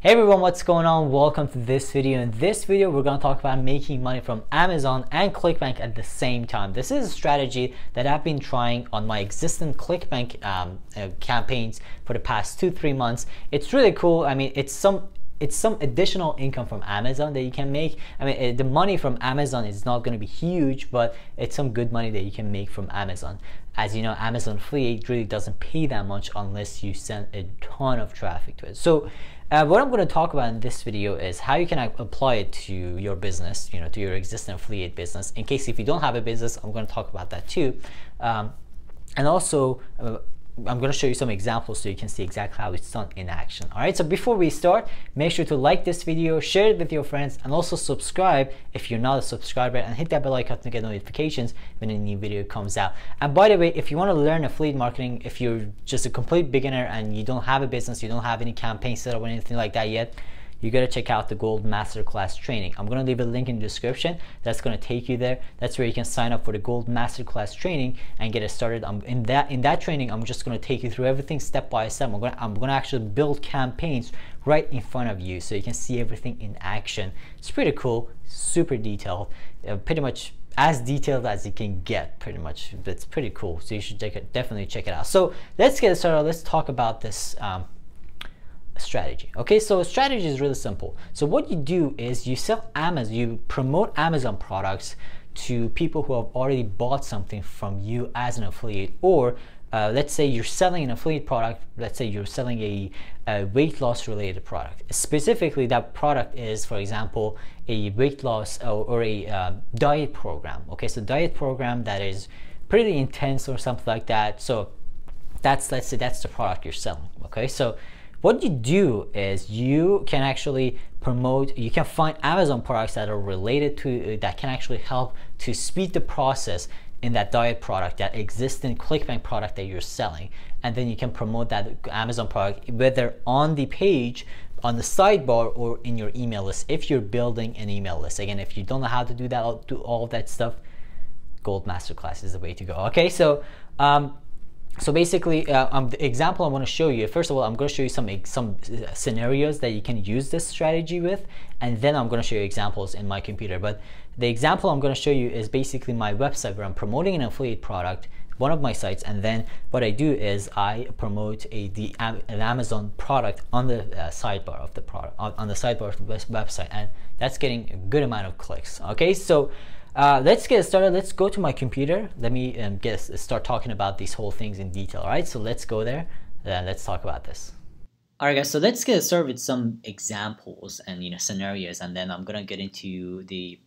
Hey everyone, what's going on? Welcome to this video. In this video, we're going to talk about making money from Amazon and Clickbank at the same time. This is a strategy that I've been trying on my existing Clickbank campaigns for the past 2-3 months. It's really cool. I mean, it's some additional income from Amazon that you can make. I mean, the money from Amazon is not going to be huge, but it's some good money that you can make from Amazon. As you know, Amazon affiliate really doesn't pay that much unless you send a ton of traffic to it. So what I'm going to talk about in this video is how you can apply it to your business, to your existing affiliate business. In case if you don't have a business, I'm going to talk about that too. And also, I'm going to show you some examples so you can see exactly how it's done in action. All right, so before we start, make sure to like this video, share it with your friends, and also subscribe if you're not a subscriber, and hit that bell icon to get notifications when a new video comes out. And by the way, if you want to learn affiliate marketing, if you're just a complete beginner and you don't have a business, you don't have any campaign set up or anything like that yet, you got to check out the Gold Masterclass training. I'm going to leave a link in the description. That's going to take you there. That's where you can sign up for the Gold Masterclass training and get it started. In that training, I'm just going to take you through everything step by step. I'm going to actually build campaigns right in front of you so you can see everything in action. It's pretty cool, super detailed, pretty much as detailed as you can get, pretty much. It's pretty cool, so you should definitely check it out. So let's get started. Let's talk about this strategy. Okay, so strategy is really simple. So what you do is you promote Amazon products to people who have already bought something from you as an affiliate, or let's say you're selling an affiliate product. Let's say you're selling a weight loss related product. Specifically, that product is, for example, a weight loss or a diet program. Okay, so diet program that is pretty intense or something like that. So let's say that's the product you're selling. Okay, so what you do is you can actually promote, you can find Amazon products that are related to, that can actually help to speed the process in that diet product, that existing Clickbank product that you're selling. And then you can promote that Amazon product whether on the page, on the sidebar, or in your email list if you're building an email list. Again, if you don't know how to do that, do all of that stuff, Gold Masterclass is the way to go. Okay, so basically, the example I want to show you, first of all, I'm going to show you some scenarios that you can use this strategy with, and then I'm going to show you examples in my computer. But the example I'm going to show you is basically my website where I'm promoting an affiliate product, one of my sites, and then what I do is I promote an Amazon product on the sidebar of the product, on the sidebar of the website, and that's getting a good amount of clicks. Okay, so let's get started. Let's go to my computer. Let me start talking about these whole things in detail. All right, so let's go there and let's talk about this. All right, guys, so let's get started with some examples and scenarios, and then I'm gonna get into the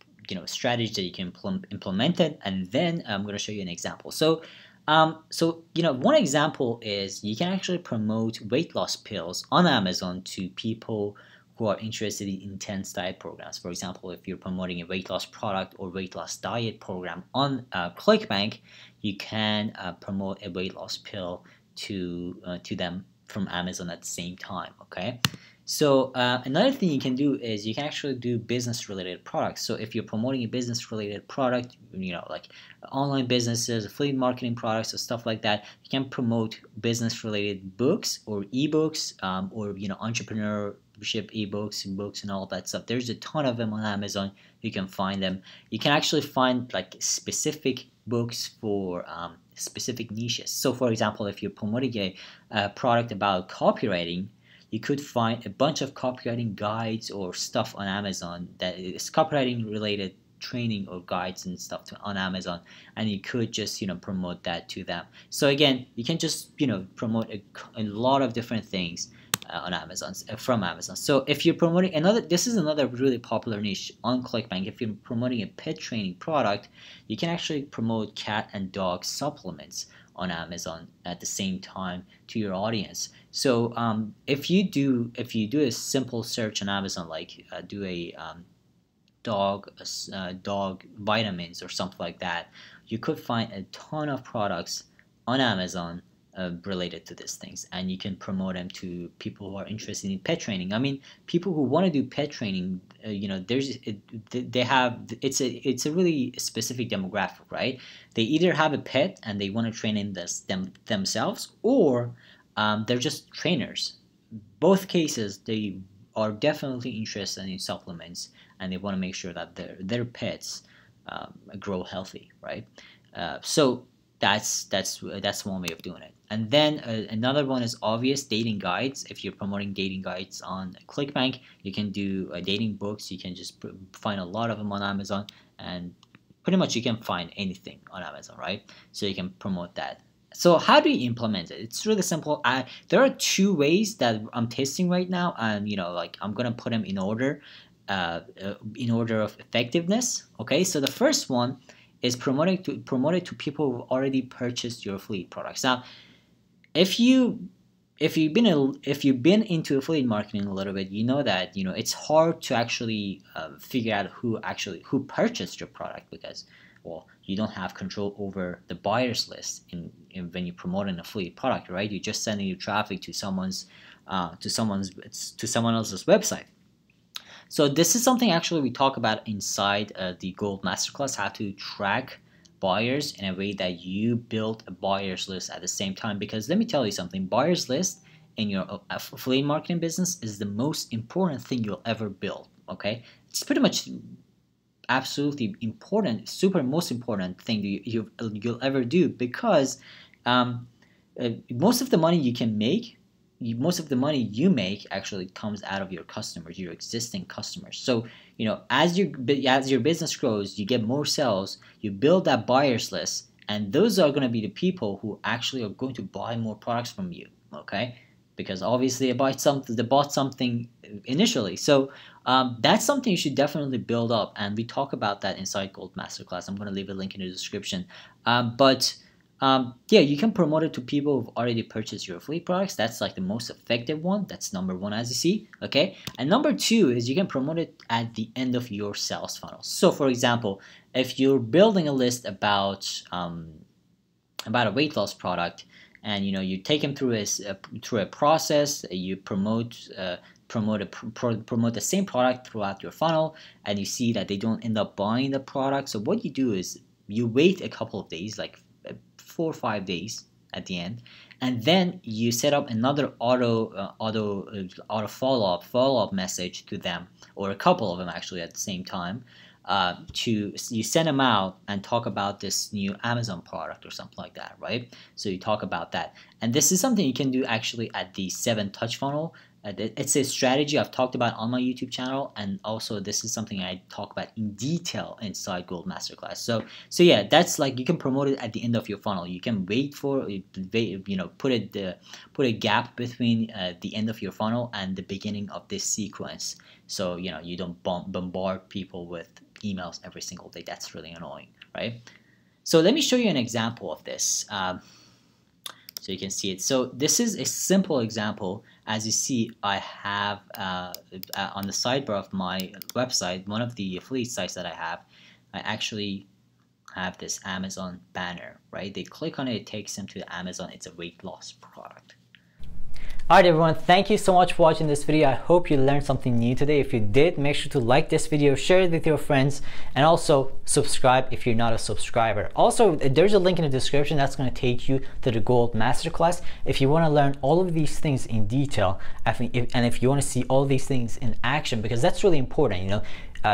strategy that you can implement it, and then I'm gonna show you an example. So one example is you can actually promote weight loss pills on Amazon to people who are interested in intense diet programs. For example, if you're promoting a weight loss product or weight loss diet program on Clickbank, you can promote a weight loss pill to them from Amazon at the same time. Okay, so another thing you can do is you can actually do business related products. So if you're promoting a business related product, like online businesses, affiliate marketing products, or stuff like that, you can promote business related books or ebooks, or entrepreneurship ebooks and books and all that stuff. There's a ton of them on Amazon. You can find them. You can actually find like specific books for specific niches. So for example, if you're promoting a product about copywriting, you could find a bunch of copywriting guides or stuff on Amazon that is copywriting related training or guides and stuff on Amazon, and you could just promote that to them. So again, you can just promote a lot of different things on Amazon, from Amazon. So if you're promoting this is another really popular niche on Clickbank. If you're promoting a pet training product, you can actually promote cat and dog supplements on Amazon at the same time to your audience. So if you do a simple search on Amazon, like do a dog vitamins or something like that, you could find a ton of products on Amazon related to these things, and you can promote them to people who are interested in pet training. I mean, people who want to do pet training, it's a really specific demographic, right? They either have a pet and they want to train in themselves, or they're just trainers. Both cases, they are definitely interested in supplements and they want to make sure that their pets grow healthy, right? So that's one way of doing it. And then another one is obvious, dating guides. If you're promoting dating guides on Clickbank, you can do dating books. You can just find a lot of them on Amazon, and pretty much you can find anything on Amazon, right? So you can promote that. So how do you implement it? It's really simple. There are two ways that I'm testing right now, and like I'm gonna put them in order of effectiveness. Okay, so the first one is promote it to people who already purchased your affiliate products. Now, if you've been into affiliate marketing a little bit, you know that it's hard to actually figure out who purchased your product, because well, you don't have control over the buyers list when you promote an affiliate product, right? You're just sending your traffic to someone else's website. So this is something actually we talk about inside the Gold Masterclass, how to track buyers in a way that you build a buyers list at the same time. Because let me tell you something, buyers list in your affiliate marketing business is the most important thing you'll ever build. Okay, it's pretty much absolutely important, most important thing you'll ever do, because most of the money you make actually comes out of your customers, your existing customers. So as your business grows, you get more sales, you build that buyers list, and those are going to be the people who actually are going to buy more products from you. Okay, because obviously they bought something initially. So that's something you should definitely build up, and we talk about that inside Gold Masterclass. I'm going to leave a link in the description. Yeah, you can promote it to people who've already purchased your affiliate products. That's like the most effective one. That's number one, as you see. Okay, and number two is you can promote it at the end of your sales funnel. So for example, if you're building a list about a weight loss product, and you take them through a process, you promote the same product throughout your funnel, and you see that they don't end up buying the product. So what you do is you wait a couple of days, like 4 or 5 days at the end, and then you set up another auto follow-up message to them, or a couple of them actually at the same time. You send them out and talk about this new Amazon product or something like that, right? So you talk about that, and this is something you can do actually at the 7-touch funnel. It's a strategy I've talked about on my YouTube channel, and also this is something I talk about in detail inside Gold Masterclass. So yeah, that's like, you can promote it at the end of your funnel. You can put a gap between the end of your funnel and the beginning of this sequence. So you don't bombard people with emails every single day. That's really annoying, right? So let me show you an example of this. So you can see it. So this is a simple example. As you see, I have on the sidebar of my website, one of the affiliate sites that I actually have this Amazon banner, right? They click on it, it takes them to Amazon. It's a weight loss product. Alright everyone, thank you so much for watching this video. I hope you learned something new today. If you did, make sure to like this video, share it with your friends, and also subscribe if you're not a subscriber. Also, there's a link in the description that's going to take you to the Gold Masterclass. If you want to learn all of these things in detail, and if you want to see all these things in action, because that's really important,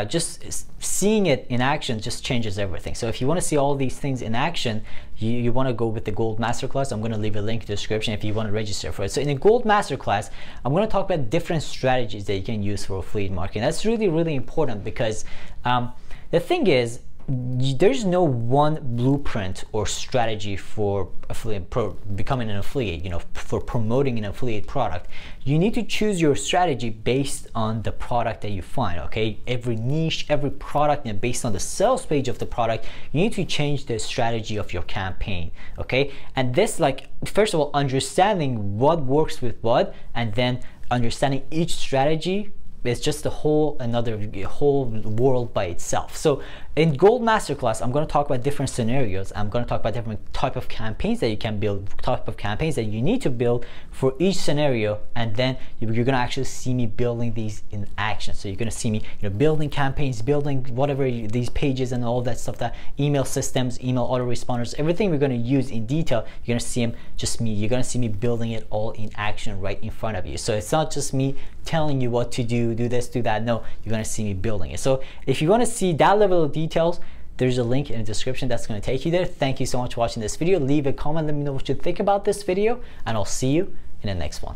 just seeing it in action just changes everything. So if you want to see all these things in action, you want to go with the Gold Masterclass. I'm going to leave a link in the description if you want to register for it. So in the Gold Masterclass, I'm going to talk about different strategies that you can use for affiliate marketing. That's really, really important, because the thing is, there's no one blueprint or strategy for becoming an affiliate, for promoting an affiliate product. You need to choose your strategy based on the product that you find, okay? Every niche, every product, and based on the sales page of the product, you need to change the strategy of your campaign, okay? And this, like, first of all, understanding what works with what, and then understanding each strategy it's just a whole world by itself. So in Gold Masterclass, I'm going to talk about different scenarios. I'm going to talk about different type of campaigns that you can build, type of campaigns that you need to build for each scenario, and then you're going to actually see me building these in action. So you're going to see me, building campaigns, building whatever these pages and all that stuff, that email systems, email autoresponders, everything we're going to use in detail. You're going to see you're going to see me building it all in action right in front of you. So it's not just me telling you what to do this, do that. No, you're going to see me building it. So if you want to see that level of details, there's a link in the description that's going to take you there. Thank you so much for watching this video. Leave a comment, let me know what you think about this video, and I'll see you in the next one.